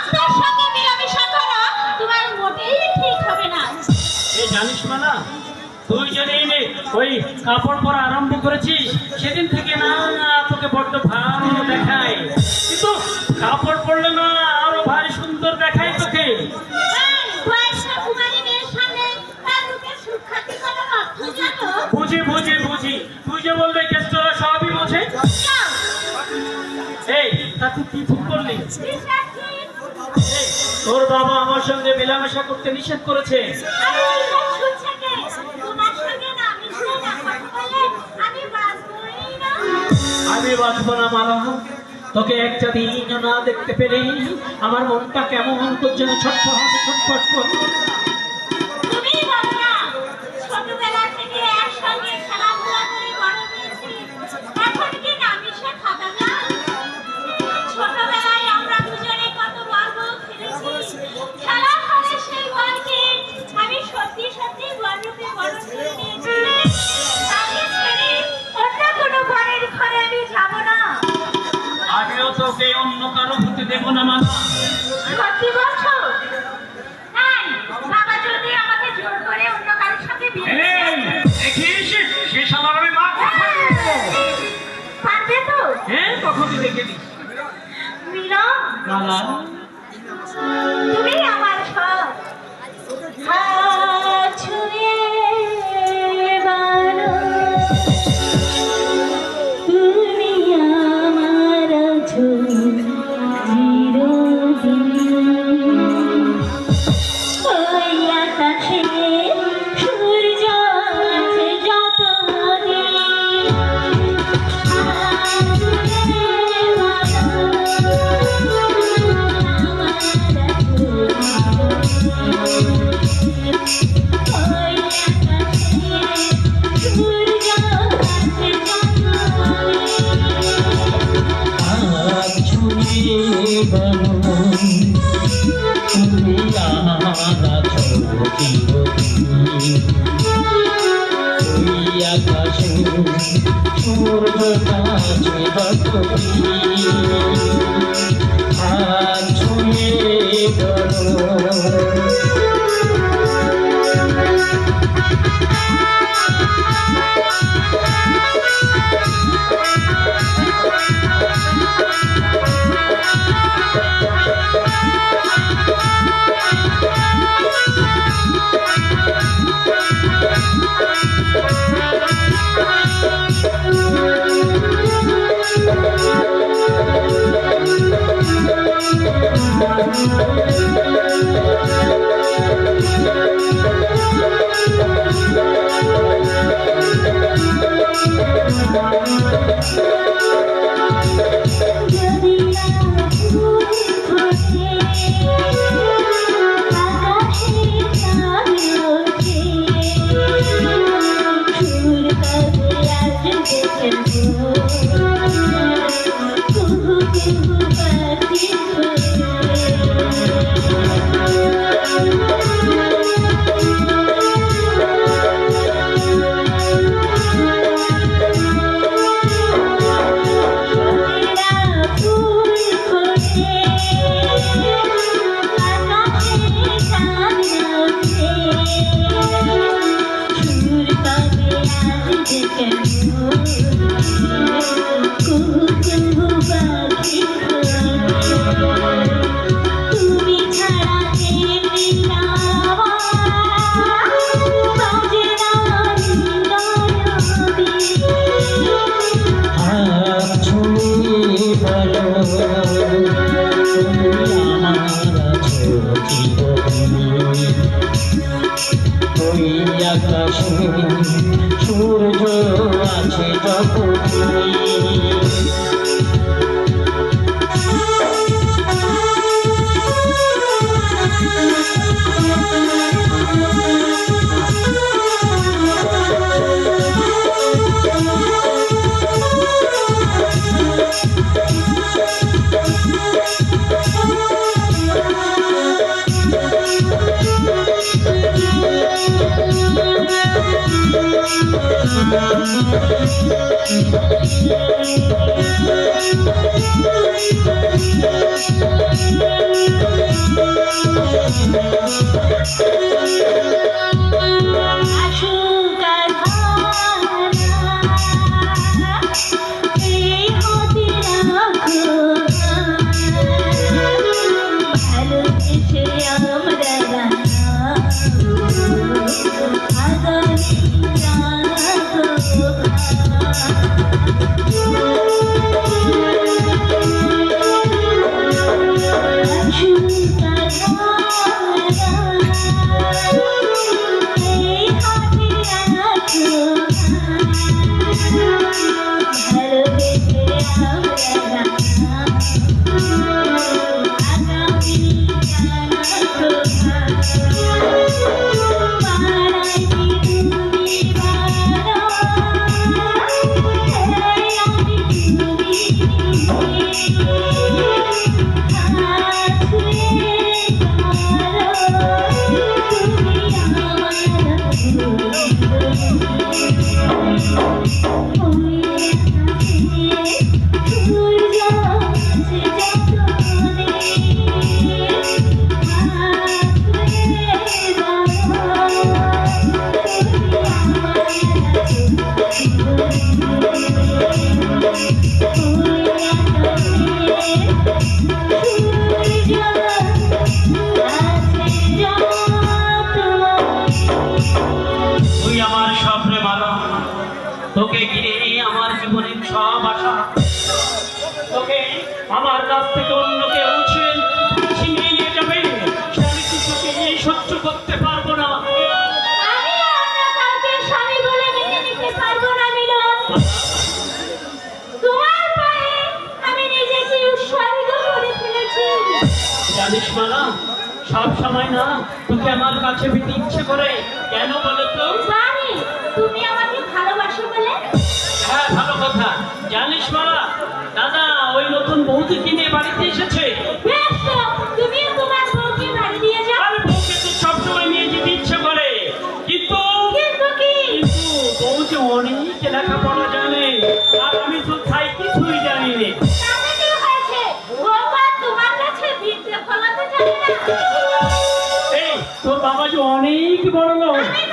ভক্তের সঙ্গে মেলামেশা করা তোমার মোটেই ঠিক হবে না। এই জানিস মালা, তুই যেদিন ওই কাপড় পরা আরম্ভ করেছিস সেদিন থেকে না তোকে বড্ড ভালো দেখায়, কিন্তু কাপড় পরলে না আরো ভারী সুন্দর দেখায় তোকে। বয়স্কা কুমারী মেয়ের সামনে তার মুখে সুখ্যাতি করার অর্থ জানো? বুঝি বুঝি বুঝি, তুই যে বললে কেষ্টরা সবই বোঝে। এই তা তুই কি ভুল করলি? এই, তোর বাবা আমার সঙ্গে মেলামেশা করতে নিষেধ করেছে। আমি বাঁচবো না মালা, তোকে একটা দিন না দেখতে পেলে আমার মনটা কেমন যেন ছটফট ছটফট করে। তুমি বলো না, ছোটবেলা থেকে একসঙ্গে খেলাধুলা করে বড় হয়েছি, এখন কি নামিশা খাবে না? ছোটবেলায় আমরা দুজনে কত গল্প খেলেছি, খেলা করে সেই বলকে আমি সত্যি সত্যি গল্পে বড় করে নিয়েছি। তাকে ছেড়ে অন্য কোনো বরের ঘরে আমি যাব না। আমিও তোকে অন্য কারো হতে দেবো না মালা। সত্যি বলছো? নাই, বাবা যদি আমাকে জোর করে অন্য কারোর সাথে বিয়ে দেখিস সে শালার আমি মা পারবে তো? হ্যাঁ কখনই দেখেনি। মীরা, মালা তুমি আমার সব। হাত ছুঁয়ে বলো, তুমি আমার আছো চিরদিন। ওই আকাশে সূর্য আছে যতদিন। হাত ছুঁয়ে বলো, আমার আছো ওই আকাশে সূর্য আছে সূর্য আছে যখন থেকে অন্য কেউ ছিনিয়ে নিয়ে যাবে সে আমি কিছুতেই সহ্য করতে পারবো না। আমি অন্য কাউকে স্বামী বলে মেনে নিতে পারবো না মিলন। তোমার পায়ে আমি নিজেকে উৎসর্গ করে ফেলেছি। জানিস মালা, সব সময় না তোকে আমার কাছে পেতে ইচ্ছে করে, কেন বলো তো? জানি তুমি আমাকে ভালোবাসো বলে। হ্যাঁ, ভালো কথা। জানিস মালা, দাদা ওই নতুন বৌদিকে নিয়ে বাড়িতে এসেছে। বেশ তো, তুমিও তোমার বউকে বাড়ি দিয়ে যাও। আর বউকে তো সবসময় নিয়ে যেতে ইচ্ছে করে, কিন্তু কিন্তু কি? বউ যে অনেক লেখাপড়া জানে, আর আমি তো তাই কিছুই জানি না। তাতে কি হয়েছে? বউমা তোমার কাছে বিদ্যে ফলাতে জানে না। এই তোর বাবা যে অনেক বড় লোক, আমি